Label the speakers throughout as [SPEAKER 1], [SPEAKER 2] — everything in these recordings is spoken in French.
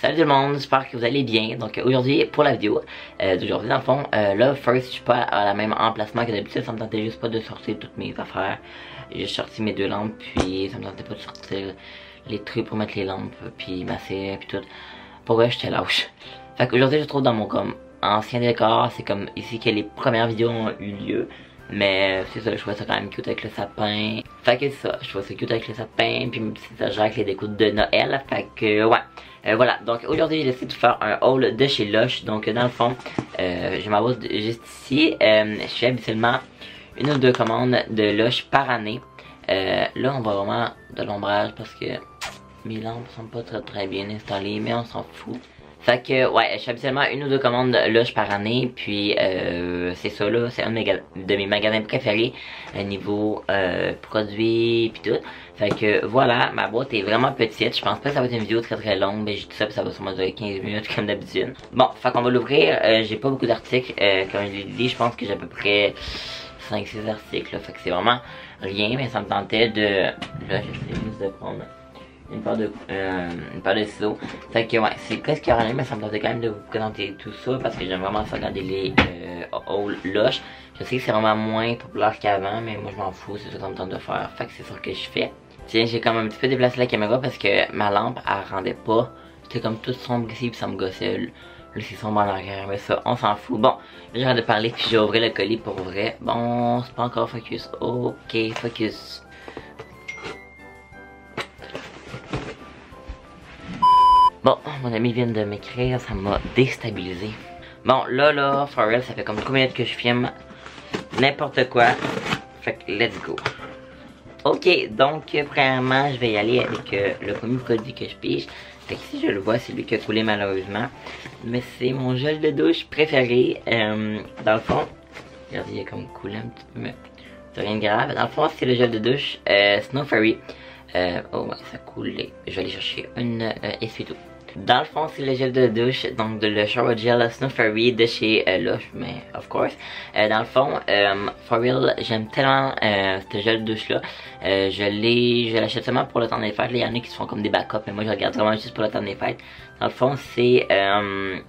[SPEAKER 1] Salut tout le monde, j'espère que vous allez bien. Donc aujourd'hui, pour la vidéo d'aujourd'hui, dans le fond, là, first, je suis pas à la même emplacement que d'habitude. Ça me tentait juste pas de sortir toutes mes affaires. J'ai sorti mes deux lampes, puis ça me tentait pas de sortir les trucs pour mettre les lampes, puis masser, puis tout. Pour vrai, j'étais lâche. Fait qu'aujourd'hui, je me trouve dans mon comme ancien décor. C'est comme ici que les premières vidéos ont eu lieu. Mais c'est ça, je trouvais ça quand même cute avec le sapin. Fait que c'est ça, je trouvais ça cute avec le sapin. Puis mes petits étagères avec les décos de Noël. Fait que ouais. Voilà, donc aujourd'hui j'ai décidé de faire un haul de chez Lush. Donc dans le fond, je m'avoue juste ici. Je fais habituellement une ou deux commandes de Lush par année. Là on va vraiment de l'ombrage parce que mes lampes sont pas très bien installées, mais on s'en fout. Fait que ouais, je fais habituellement une ou deux commandes de Lush par année. Puis c'est ça là, c'est un de mes magasins préférés niveau produits puis tout. Fait que voilà, ma boîte est vraiment petite. Je pense pas que ça va être une vidéo très longue, mais j'ai tout ça puis ça va sûrement durer 15 minutes comme d'habitude. Bon, fait qu'on va l'ouvrir. J'ai pas beaucoup d'articles. Comme je l'ai dit, je pense que j'ai à peu près 5-6 articles là. Fait que c'est vraiment rien, mais ça me tentait de... Là, j'essaie juste de prendre une paire de ciseaux. Fait que ouais, c'est presque rien, mais ça me tentait quand même de vous présenter tout ça parce que j'aime vraiment ça regarder les hauls Lush. Je sais que c'est vraiment moins populaire qu'avant, mais moi je m'en fous, c'est ça que ça me tente de faire. Fait que c'est ça que je fais. Tiens, j'ai comme un petit peu déplacé la caméra parce que ma lampe elle rendait pas. C'était comme tout sombre ici puis ça me gossait. Là c'est sombre en arrière, mais ça on s'en fout. Bon, j'ai hâte de parler puis j'ai ouvert le colis pour vrai. Bon, c'est pas encore focus. Ok, focus. Bon, mon ami vient de m'écrire, ça m'a déstabilisé. Bon, là, for real, ça fait comme 3 minutes que je filme n'importe quoi. Fait que, let's go. Ok, donc, premièrement, je vais y aller avec le premier produit que je pige. Fait que si je le vois, c'est lui qui a coulé malheureusement. Mais c'est mon gel de douche préféré. Dans le fond, regardez, il a comme coulé un petit peu, mais c'est rien de grave. Dans le fond, c'est le gel de douche Snow Fairy. Oh ouais, ça coule. Je vais aller chercher une essuie-tout. Dans le fond, c'est le gel de douche, donc de le shower gel Snow Fairy de chez Lush, mais of course. Dans le fond, for real, j'aime tellement ce gel de douche là. Je l'achète seulement pour le temps des fêtes. Là, il y en a qui se font comme des backups, mais moi je regarde vraiment juste pour le temps des fêtes. Dans le fond, c'est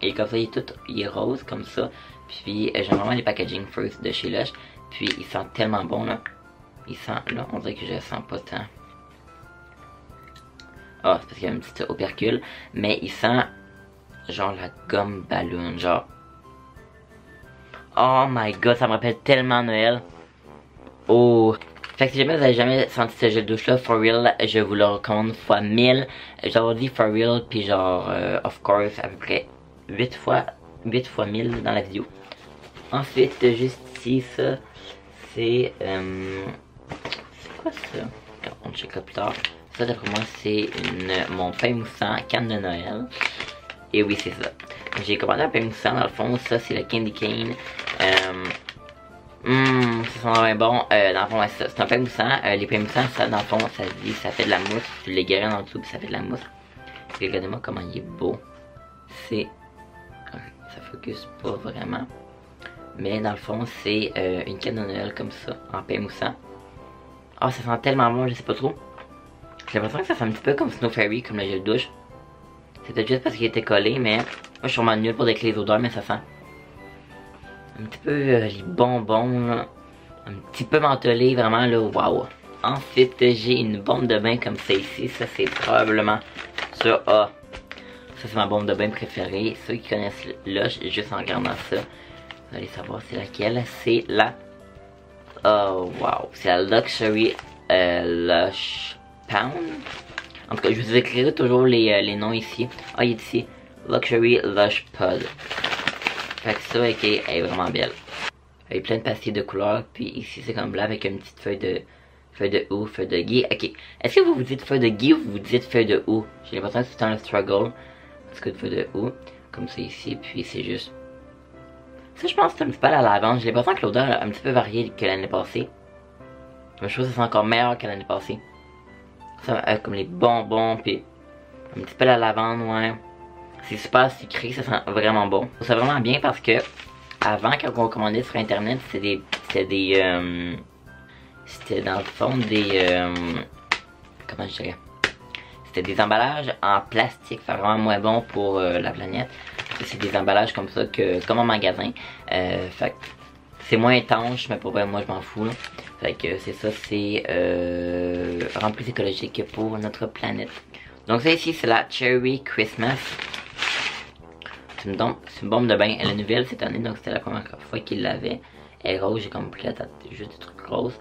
[SPEAKER 1] et comme ça, il est rose comme ça. Puis j'aime vraiment les packaging first de chez Lush. Puis il sent tellement bon là. Il sent là, on dirait que je le sens pas tant. Ah, c'est parce qu'il y a une petite opercule. Mais il sent genre la gomme ballon, genre. Oh my god, ça me rappelle tellement Noël. Oh. Fait que si jamais vous avez jamais senti ce gel douche là, for real, je vous le recommande fois 1000. J'avais dit for real, puis genre, of course, à peu près 8 fois 1000 dans la vidéo. Ensuite, juste ici, ça, c'est quoi ça? On checkera plus tard. Ça d'après moi c'est mon pain moussant canne de Noël. Et oui c'est ça. J'ai commandé un pain moussant dans le fond. Ça c'est le candy cane. Ça sent vraiment bon. Dans le fond ouais, c'est un pain moussant. Les pains moussants ça dans le fond ça se dit ça fait de la mousse. Tu les graines en dessous puis ça fait de la mousse. Regardez-moi comment il est beau. C'est... ça focus pas vraiment. Mais dans le fond c'est une canne de Noël comme ça en pain moussant. Oh ça sent tellement bon, je sais pas trop. J'ai l'impression que ça fait un petit peu comme Snow Fairy, comme le gel de douche. C'était juste parce qu'il était collé, mais moi je suis sûrement nul pour décrire les odeurs, mais ça sent un petit peu les bonbons, là. Un petit peu mentholé, vraiment là, waouh. Ensuite, j'ai une bombe de bain comme ça ici. Ça, c'est probablement ça. Ah, ça, c'est ma bombe de bain préférée. Ceux qui connaissent Lush, juste en regardant ça, vous allez savoir c'est laquelle. C'est la. Oh, waouh. C'est la Luxury Lush Pound. En tout cas, je vous écrirai toujours les noms ici. Ah, il est ici. Luxury Lush Pod. Fait que ça, ok, elle est vraiment belle. Elle est pleine de pastilles de couleurs. Puis ici, c'est comme blanc avec une petite feuille de houx, feuille de gui. Ok, est-ce que vous vous dites feuille de gui ou vous dites feuille de houx? J'ai l'impression que c'est un struggle. Parce que de feuille de houx, comme ça ici. Puis c'est juste. Ça, je pense que c'est un petit peu à la lavande. J'ai l'impression que l'odeur a un petit peu varié que l'année passée. Mais je trouve que c'est encore meilleur que l'année passée. Ça, comme les bonbons, puis un petit peu la lavande, ouais. C'est super sucré, ça sent vraiment bon. C'est vraiment bien parce que avant, quand on commandait sur internet, c'était dans le fond des comment je dirais, c'était des emballages en plastique, c'est vraiment moins bon pour la planète. C'est des emballages comme ça, comme en magasin. Fait que c'est moins étanche, mais pour vrai, moi je m'en fous. Là. Fait que c'est ça, c'est vraiment plus écologique pour notre planète. Donc ça ici, c'est la Cherry Christmas. C'est une bombe de bain. Elle est nouvelle cette année, donc c'était la première fois qu'il l'avait. Elle est rose, j'ai comme pris la tête, juste des trucs roses.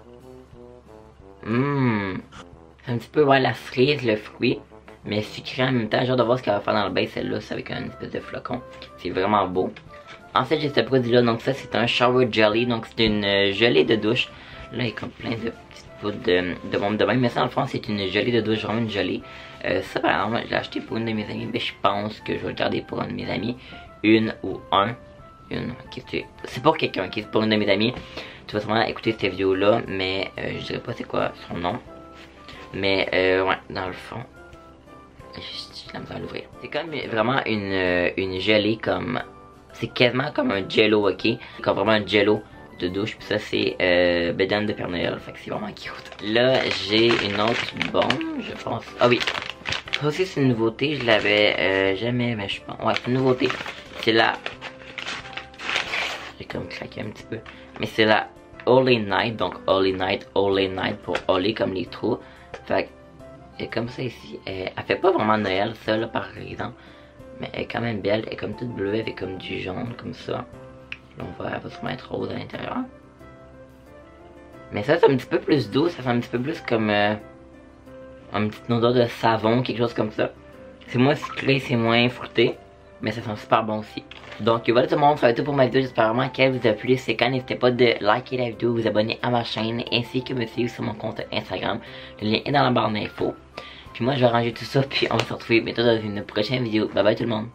[SPEAKER 1] C'est un petit peu la cerise, le fruit, mais sucré en même temps. J'ai hâte de voir ce qu'elle va faire dans le bain, celle-là, c'est avec un espèce de flocon. C'est vraiment beau. Ensuite, j'ai ce produit-là, donc ça, c'est un shower jelly, donc c'est une gelée de douche. Là, il y a comme plein de petites poudres de bombe de bain, mais ça, dans le fond, c'est une gelée de douche, vraiment une gelée. Ça, par exemple, je l'ai acheté pour une de mes amies, mais je pense que je vais le garder pour un de mes amis. Une ou un. C'est pour quelqu'un, c'est pour une de mes amies. Tu vas sûrement écouter cette vidéo-là, mais je dirais pas c'est quoi son nom. Mais ouais, dans le fond, j'ai la misère à l'ouvrir. C'est comme vraiment une gelée comme... C'est quasiment comme un jello, ok? Comme vraiment un jello de douche. Puis ça, c'est bédane de Père Noël. Fait que c'est vraiment cute. Là, j'ai une autre bombe, je pense. Ah oui. Ça aussi, c'est une nouveauté. Je l'avais jamais, mais je pense... Ouais, c'est une nouveauté. C'est la... J'ai comme craqué un petit peu. Mais c'est la Holy Night. Donc Holy Night pour Holy comme les trous. Fait que, comme ça ici. Elle fait pas vraiment Noël, ça là par exemple. Mais elle est quand même belle. Elle est comme toute bleue avec comme du jaune, comme ça. Là on voit, elle va sûrement être rose à l'intérieur. Mais ça c'est un petit peu plus doux. Ça fait un petit peu plus comme une petite odeur de savon, quelque chose comme ça. C'est moins sucré, c'est moins fruité. Mais ça sent super bon aussi. Donc voilà tout le monde, ça va être tout pour ma vidéo. J'espère vraiment qu'elle vous a plu. Si c'est quand, n'hésitez pas de liker la vidéo, vous abonner à ma chaîne, ainsi que me suivre sur mon compte Instagram. Le lien est dans la barre d'infos. Puis moi je vais ranger tout ça, puis on va se retrouver bientôt dans une prochaine vidéo. Bye bye tout le monde.